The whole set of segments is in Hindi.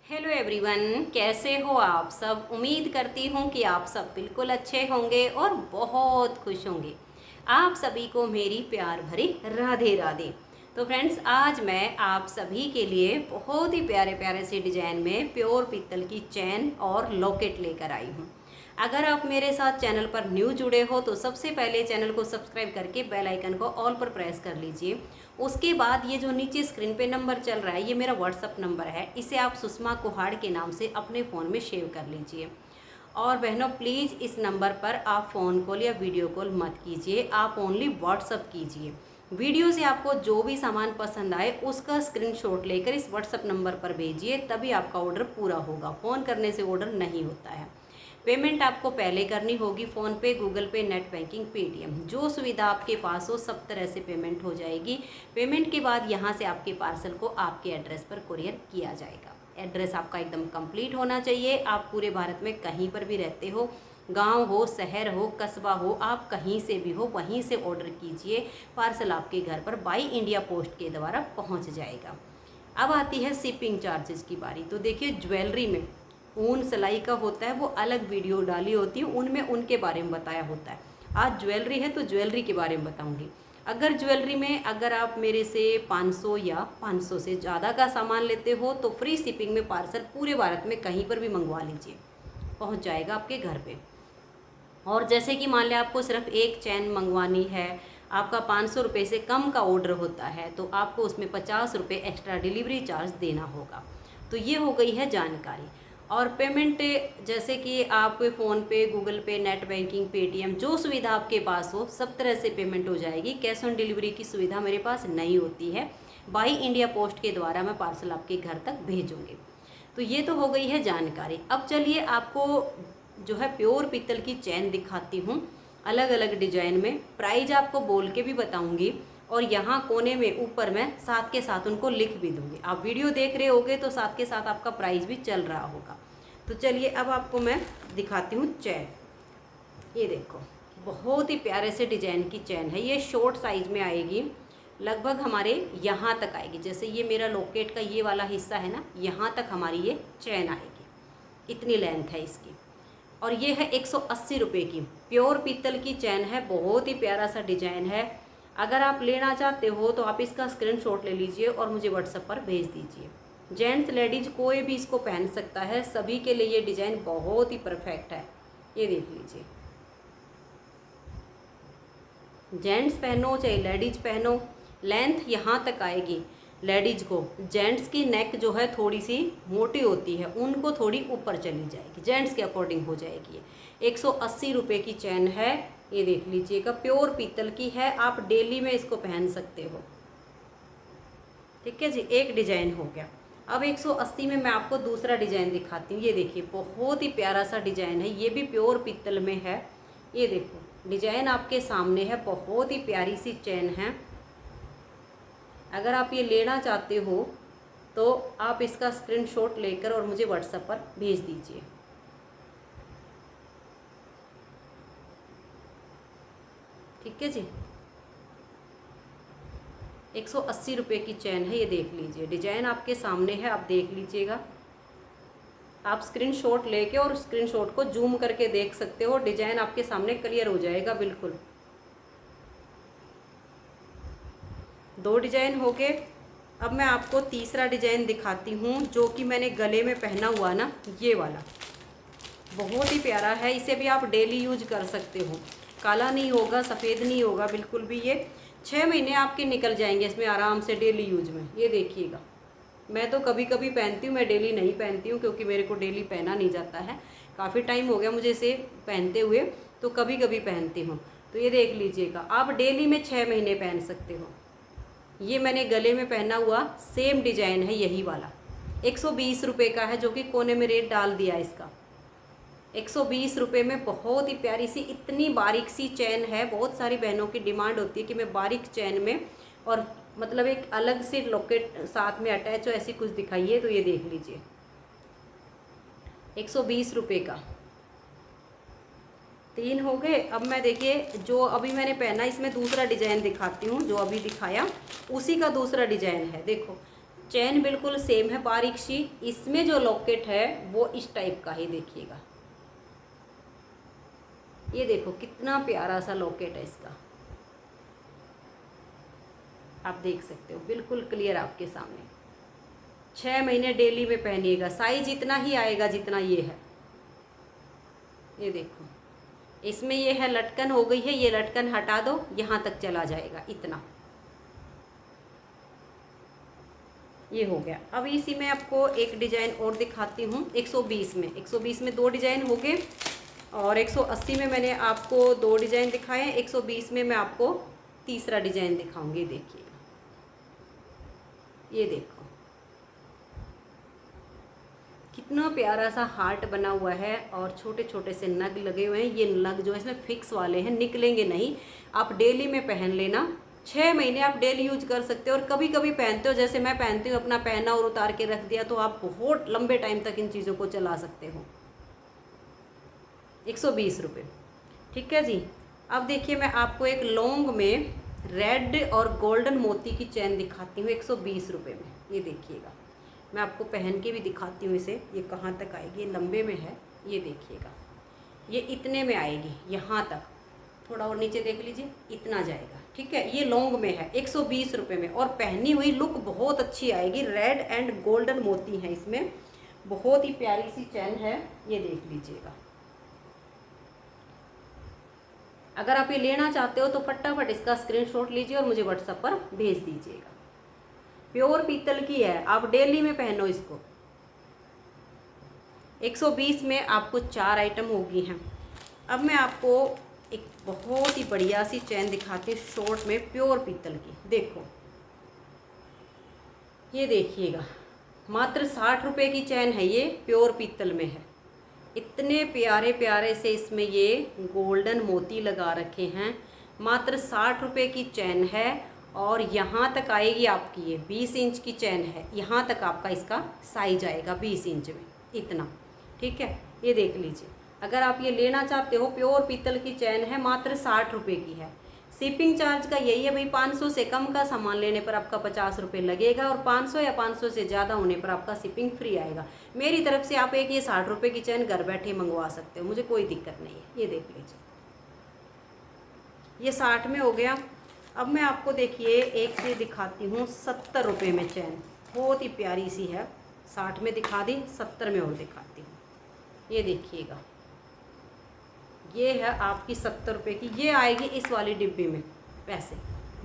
हेलो एवरीवन, कैसे हो आप सब। उम्मीद करती हूँ कि आप सब बिल्कुल अच्छे होंगे और बहुत खुश होंगे। आप सभी को मेरी प्यार भरी राधे राधे। तो फ्रेंड्स, आज मैं आप सभी के लिए बहुत ही प्यारे प्यारे से डिजाइन में प्योर पीतल की चैन और लॉकेट लेकर आई हूँ। अगर आप मेरे साथ चैनल पर न्यू जुड़े हो तो सबसे पहले चैनल को सब्सक्राइब करके बेल आइकन को ऑल पर प्रेस कर लीजिए। उसके बाद ये जो नीचे स्क्रीन पे नंबर चल रहा है, ये मेरा व्हाट्सअप नंबर है। इसे आप सुषमा कुहाड़ के नाम से अपने फ़ोन में सेव कर लीजिए। और बहनों, प्लीज़ इस नंबर पर आप फ़ोन कॉल या वीडियो कॉल मत कीजिए, आप ओनली व्हाट्सअप कीजिए। वीडियो से आपको जो भी सामान पसंद आए उसका स्क्रीनशॉट लेकर इस व्हाट्सअप नंबर पर भेजिए, तभी आपका ऑर्डर पूरा होगा। फ़ोन करने से ऑर्डर नहीं होता है। पेमेंट आपको पहले करनी होगी फ़ोन पे, गूगल पे, नेट बैंकिंग, पेटीएम, जो सुविधा आपके पास हो सब तरह से पेमेंट हो जाएगी। पेमेंट के बाद यहाँ से आपके पार्सल को आपके एड्रेस पर कुरियर किया जाएगा। एड्रेस आपका एकदम कंप्लीट होना चाहिए। आप पूरे भारत में कहीं पर भी रहते हो, गांव हो, शहर हो, कस्बा हो, आप कहीं से भी हो, वहीं से ऑर्डर कीजिए। पार्सल आपके घर पर बाई इंडिया पोस्ट के द्वारा पहुँच जाएगा। अब आती है शिपिंग चार्जेस की बारी। तो देखिए, ज्वेलरी में ऊन सिलाई का होता है, वो अलग वीडियो डाली होती है, उनमें उनके बारे में बताया होता है। आज ज्वेलरी है तो ज्वेलरी के बारे में बताऊंगी। अगर ज्वेलरी में अगर आप मेरे से 500 या 500 से ज़्यादा का सामान लेते हो तो फ्री शिपिंग में पार्सल पूरे भारत में कहीं पर भी मंगवा लीजिए, पहुंच जाएगा आपके घर पे। और जैसे कि मान लिया आपको सिर्फ एक चैन मंगवानी है, आपका 500 रुपये से कम का ऑर्डर होता है, तो आपको उसमें 50 रुपये एक्स्ट्रा डिलीवरी चार्ज देना होगा। तो ये हो गई है जानकारी। और पेमेंट, जैसे कि आप फ़ोन पे, गूगल पे, नेट बैंकिंग, पेटीएम, जो सुविधा आपके पास हो सब तरह से पेमेंट हो जाएगी। कैश ऑन डिलीवरी की सुविधा मेरे पास नहीं होती है। बाई इंडिया पोस्ट के द्वारा मैं पार्सल आपके घर तक भेजूँगी। तो ये तो हो गई है जानकारी। अब चलिए आपको जो है प्योर पीतल की चैन दिखाती हूँ, अलग अलग डिजाइन में। प्राइस आपको बोल के भी बताऊंगी और यहाँ कोने में ऊपर मैं साथ के साथ उनको लिख भी दूंगी। आप वीडियो देख रहे होगे तो साथ के साथ आपका प्राइस भी चल रहा होगा। तो चलिए अब आपको मैं दिखाती हूँ चैन। ये देखो, बहुत ही प्यारे से डिजाइन की चैन है। ये शॉर्ट साइज में आएगी, लगभग हमारे यहाँ तक आएगी। जैसे ये मेरा लॉकेट का ये वाला हिस्सा है ना, यहाँ तक हमारी ये चैन आएगी, इतनी लेंथ है इसकी। और ये है 180 रुपये की प्योर पीतल की चैन है। बहुत ही प्यारा सा डिजाइन है। अगर आप लेना चाहते हो तो आप इसका स्क्रीनशॉट ले लीजिए और मुझे व्हाट्सएप पर भेज दीजिए। जेंट्स लेडीज कोई भी इसको पहन सकता है, सभी के लिए ये डिज़ाइन बहुत ही परफेक्ट है। ये देख लीजिए, जेंट्स पहनो चाहे लेडीज पहनो, लेंथ यहाँ तक आएगी लेडीज को। जेंट्स की नेक जो है थोड़ी सी मोटी होती है, उनको थोड़ी ऊपर चली जाएगी, जेंट्स के अकॉर्डिंग हो जाएगी। 180 रुपये की चैन है। ये देख लीजिएगा, प्योर पीतल की है। आप डेली में इसको पहन सकते हो। ठीक है जी, एक डिजाइन हो गया। अब 180 में मैं आपको दूसरा डिजाइन दिखाती हूँ। ये देखिए, बहुत ही प्यारा सा डिजाइन है, ये भी प्योर पीतल में है। ये देखो, डिजाइन आपके सामने है, बहुत ही प्यारी सी चैन है। अगर आप ये लेना चाहते हो तो आप इसका स्क्रीनशॉट लेकर और मुझे व्हाट्सएप पर भेज दीजिए। ठीक है जी, 180 रुपये की चैन है। ये देख लीजिए, डिजाइन आपके सामने है, आप देख लीजिएगा। आप स्क्रीनशॉट लेके और स्क्रीनशॉट को जूम करके देख सकते हो, डिजाइन आपके सामने क्लियर हो जाएगा बिल्कुल। दो डिजाइन हो गए। अब मैं आपको तीसरा डिजाइन दिखाती हूँ, जो कि मैंने गले में पहना हुआ ना, ये वाला बहुत ही प्यारा है। इसे भी आप डेली यूज कर सकते हो, काला नहीं होगा, सफ़ेद नहीं होगा बिल्कुल भी। ये 6 महीने आपके निकल जाएंगे इसमें आराम से डेली यूज में। ये देखिएगा, मैं तो कभी कभी पहनती हूँ, मैं डेली नहीं पहनती हूँ क्योंकि मेरे को डेली पहना नहीं जाता है। काफ़ी टाइम हो गया मुझे इसे पहनते हुए, तो कभी कभी पहनती हूँ। तो ये देख लीजिएगा, आप डेली में 6 महीने पहन सकते हो। ये मैंने गले में पहना हुआ सेम डिजाइन है, यही वाला 120 रुपये का है, जो कि कोने में रेट डाल दिया इसका। 120 रुपये में बहुत ही प्यारी सी इतनी बारीक सी चैन है। बहुत सारी बहनों की डिमांड होती है कि मैं बारीक चैन में और मतलब एक अलग से लॉकेट साथ में अटैच हो, ऐसी कुछ दिखाइए। तो ये देख लीजिए, 120 रुपये का 3 हो गए। अब मैं देखिए, जो अभी मैंने पहना इसमें दूसरा डिजाइन दिखाती हूँ। जो अभी दिखाया उसी का दूसरा डिजाइन है। देखो, चैन बिल्कुल सेम है बारीक सी। इसमें जो लॉकेट है वो इस टाइप का ही देखिएगा। ये देखो कितना प्यारा सा लॉकेट है इसका, आप देख सकते हो बिल्कुल क्लियर आपके सामने। 6 महीने डेली में पहनिएगा। साइज इतना ही आएगा जितना ये है। ये देखो इसमें ये है लटकन हो गई है, ये लटकन हटा दो, यहाँ तक चला जाएगा इतना। ये हो गया। अब इसी में आपको एक डिजाइन और दिखाती हूँ। 120 में 120 में 2 डिजाइन हो गए और 180 में मैंने आपको 2 डिजाइन दिखाए हैं। 120 में मैं आपको तीसरा डिजाइन दिखाऊंगी। देखिएगा ये देखो कितना प्यारा सा हार्ट बना हुआ है और छोटे छोटे से नग लगे हुए हैं। ये नग जो है इसमें फिक्स वाले हैं, निकलेंगे नहीं। आप डेली में पहन लेना। 6 महीने आप डेली यूज कर सकते हो और कभी कभी पहनते हो, जैसे मैं पहनती हूँ, अपना पहना और उतार के रख दिया, तो आप बहुत लंबे टाइम तक इन चीज़ों को चला सकते हो। 120 रुपये, ठीक है जी। अब देखिए मैं आपको एक लॉन्ग में रेड और गोल्डन मोती की चैन दिखाती हूँ 120 रुपये में। ये देखिएगा, मैं आपको पहन के भी दिखाती हूँ इसे। ये कहाँ तक आएगी, ये लंबे में है। ये देखिएगा ये इतने में आएगी, यहाँ तक। थोड़ा और नीचे देख लीजिए, इतना जाएगा, ठीक है। ये लॉन्ग में है 120 रुपये में और पहनी हुई लुक बहुत अच्छी आएगी। रेड एंड गोल्डन मोती है इसमें, बहुत ही प्यारी सी चैन है। ये देख लीजिएगा। अगर आप ये लेना चाहते हो तो फटाफट इसका स्क्रीनशॉट लीजिए और मुझे व्हाट्सएप पर भेज दीजिएगा। प्योर पीतल की है, आप डेली में पहनो इसको। 120 में आपको 4 आइटम होगी हैं। अब मैं आपको एक बहुत ही बढ़िया सी चैन दिखाती हूँ शॉर्ट में, प्योर पीतल की। देखो ये देखिएगा, मात्र 60 रुपये की चैन है। ये प्योर पीतल में है। इतने प्यारे प्यारे से इसमें ये गोल्डन मोती लगा रखे हैं। मात्र 60 रुपये की चैन है और यहाँ तक आएगी आपकी। ये 20 इंच की चैन है, यहाँ तक आपका इसका साइज आएगा 20 इंच में, इतना, ठीक है। ये देख लीजिए, अगर आप ये लेना चाहते हो, प्योर पीतल की चैन है, मात्र 60 रुपये की है। शिपिंग चार्ज का यही है भाई, 500 से कम का सामान लेने पर आपका 50 रुपये लगेगा और 500 या 500 से ज़्यादा होने पर आपका शिपिंग फ्री आएगा। मेरी तरफ से आप एक ये 60 रुपये की चैन घर बैठे मंगवा सकते हो, मुझे कोई दिक्कत नहीं है। ये देख लीजिए, ये 60 में हो गया। अब मैं आपको देखिए एक से दिखाती हूँ 70 रुपये में चैन, बहुत ही प्यारी सी है। 60 में दिखा दी, 70 में और दिखाती हूँ। ये देखिएगा, ये है आपकी 70 रुपये की। ये आएगी इस वाली डिब्बी में, वैसे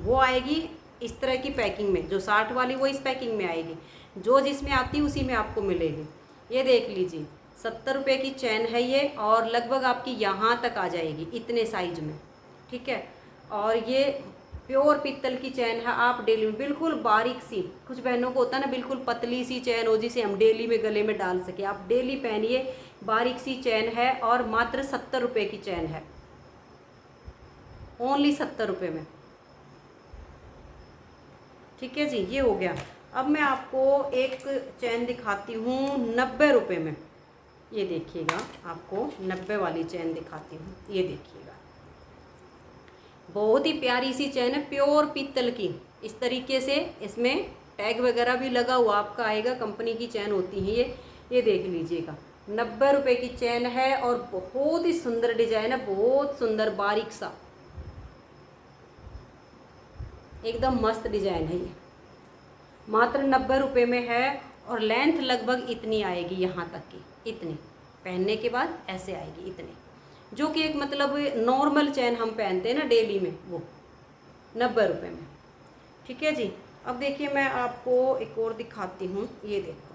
वो आएगी इस तरह की पैकिंग में। जो 60 वाली वो इस पैकिंग में आएगी, जो जिसमें आती है उसी में आपको मिलेगी। ये देख लीजिए, 70 रुपये की चैन है ये और लगभग आपकी यहाँ तक आ जाएगी, इतने साइज में, ठीक है। और ये प्योर पीतल की चैन है। आप डेली में बिल्कुल बारीक सी, कुछ बहनों को होता है ना बिल्कुल पतली सी चैन हो जिसे हम डेली में गले में डाल सके, आप डेली पहनिए। बारीक सी चैन है और मात्र 70 रुपये की चैन है, ओनली 70 रुपये में, ठीक है जी। ये हो गया। अब मैं आपको एक चैन दिखाती हूँ 90 रुपये में। ये देखिएगा, आपको 90 वाली चैन दिखाती हूँ। ये देखिएगा, बहुत ही प्यारी सी चैन है, प्योर पीतल की। इस तरीके से इसमें टैग वगैरह भी लगा हुआ आपका आएगा, कंपनी की चैन होती है ये। ये देख लीजिएगा, 90 रुपये की चैन है और बहुत ही सुंदर डिजाइन है, बहुत सुंदर बारीक सा, एकदम मस्त डिजाइन है। ये मात्र 90 रुपये में है और लेंथ लगभग इतनी आएगी, यहाँ तक की, इतनी पहनने के बाद ऐसे आएगी, इतनी, जो कि एक मतलब नॉर्मल चैन हम पहनते हैं ना डेली में, वो 90 रुपये में, ठीक है जी। अब देखिए मैं आपको एक और दिखाती हूँ। ये देखो,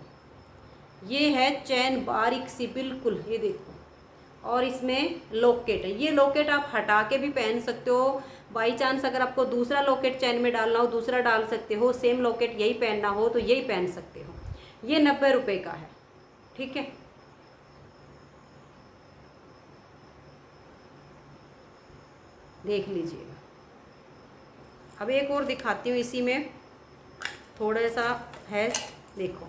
ये है चैन बारीक सी बिल्कुल, ये देखो, और इसमें लॉकेट है। ये लॉकेट आप हटा के भी पहन सकते हो। बाई चांस अगर आपको दूसरा लॉकेट चैन में डालना हो, दूसरा डाल सकते हो। सेम लॉकेट यही पहनना हो तो यही पहन सकते हो। ये 90 रुपये का है, ठीक है। देख लीजिएगा। अब एक और दिखाती हूँ, इसी में थोड़ा सा है, देखो,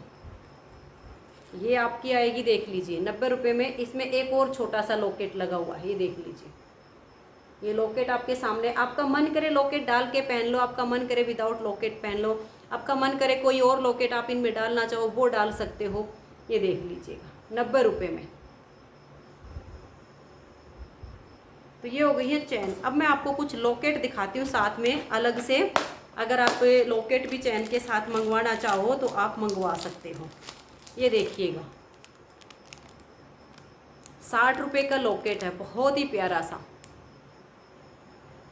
ये आपकी आएगी, देख लीजिए 90 रुपये में। इसमें एक और छोटा सा लॉकेट लगा हुआ है, ये देख लीजिए। ये लॉकेट आपके सामने, आपका मन करे लॉकेट डाल के पहन लो, आपका मन करे विदाउट लॉकेट पहन लो। आपका मन करे कोई और लॉकेट आप इनमें डालना चाहो वो डाल सकते हो। ये देख लीजिएगा 90 रुपये में। तो ये हो गई है चैन। अब मैं आपको कुछ लॉकेट दिखाती हूँ साथ में अलग से। अगर आप लॉकेट भी चैन के साथ मंगवाना चाहो तो आप मंगवा सकते हो। ये देखिएगा 60 रुपये का लॉकेट है, बहुत ही प्यारा सा।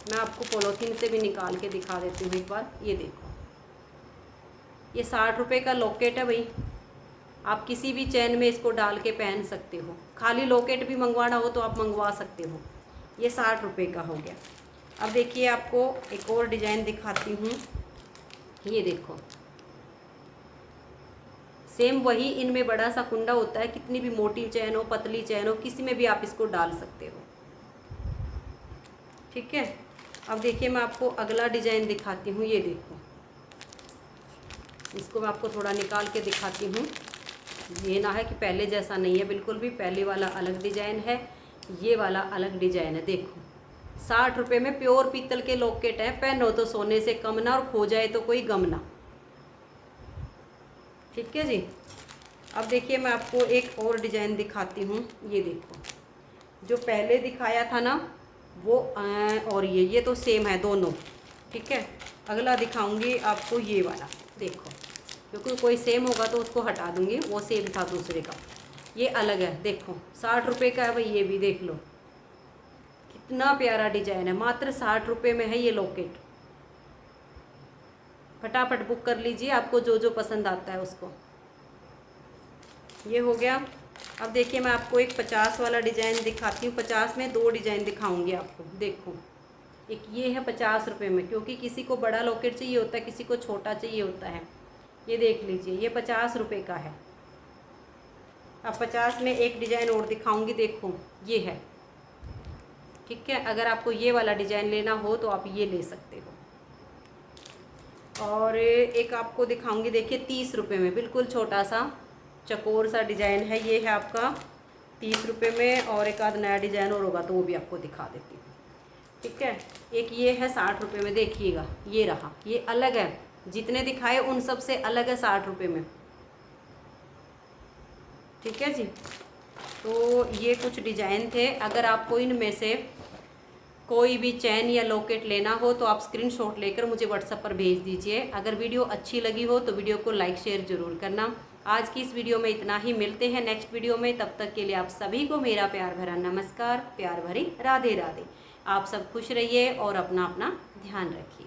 मैं आपको पॉलीथीन से भी निकाल के दिखा देती हूँ एक बार। ये देखो, ये 60 रुपये का लॉकेट है भाई। आप किसी भी चैन में इसको डाल के पहन सकते हो। खाली लॉकेट भी मंगवाना हो तो आप मंगवा सकते हो। ये 60 रुपये का हो गया। अब देखिए आपको एक और डिज़ाइन दिखाती हूँ। ये देखो, सेम वही, इनमें बड़ा सा कुंडा होता है। कितनी भी मोटी चैन हो, पतली चैन हो, किसी में भी आप इसको डाल सकते हो। ठीक है। अब देखिए मैं आपको अगला डिज़ाइन दिखाती हूँ। ये देखो, इसको मैं आपको थोड़ा निकाल के दिखाती हूँ। ये ना है कि पहले जैसा नहीं है, बिल्कुल भी। पहले वाला अलग डिज़ाइन है, ये वाला अलग डिज़ाइन है। देखो 60 रुपये में प्योर पीतल के लॉकेट हैं। पहनो तो सोने से कम ना, और खो जाए तो कोई गम ना। ठीक है जी। अब देखिए मैं आपको एक और डिज़ाइन दिखाती हूँ। ये देखो, जो पहले दिखाया था ना वो और ये तो सेम है दोनों। ठीक है। अगला दिखाऊंगी आपको ये वाला। देखो, क्योंकि कोई सेम होगा तो उसको हटा दूंगी, वो सेम था दूसरे का। ये अलग है। देखो 60 रुपये का है भाई। ये भी देख लो, कितना प्यारा डिजाइन है। मात्र 60 रुपये में है ये लॉकेट। फटाफट बुक कर लीजिए, आपको जो जो पसंद आता है उसको। ये हो गया। अब देखिए मैं आपको एक 50 वाला डिज़ाइन दिखाती हूँ। 50 में 2 डिज़ाइन दिखाऊंगी आपको। देखो, एक ये है 50 रुपये में, क्योंकि किसी को बड़ा लॉकेट चाहिए होता है, किसी को छोटा चाहिए होता है। ये देख लीजिए, ये 50 रुपये का है। अब 50 में एक डिज़ाइन और दिखाऊंगी। देखो ये है। ठीक है। अगर आपको ये वाला डिज़ाइन लेना हो तो आप ये ले सकते हो। और एक आपको दिखाऊंगी। देखिए 30 रुपये में, बिल्कुल छोटा सा चकोर सा डिज़ाइन है। ये है आपका 30 रुपये में। और एक आध नया डिज़ाइन और होगा तो वो भी आपको दिखा देती हूँ। ठीक है। एक ये है 60 रुपये में। देखिएगा ये रहा, ये अलग है। जितने दिखाए उन सब से अलग है 60 रुपये में। ठीक है जी। तो ये कुछ डिज़ाइन थे। अगर आपको इनमें से कोई भी चैन या लॉकेट लेना हो तो आप स्क्रीनशॉट लेकर मुझे व्हाट्सएप पर भेज दीजिए। अगर वीडियो अच्छी लगी हो तो वीडियो को लाइक शेयर ज़रूर करना। आज की इस वीडियो में इतना ही। मिलते हैं नेक्स्ट वीडियो में। तब तक के लिए आप सभी को मेरा प्यार भरा नमस्कार, प्यार भरी राधे राधे। आप सब खुश रहिए और अपना अपना ध्यान रखिए।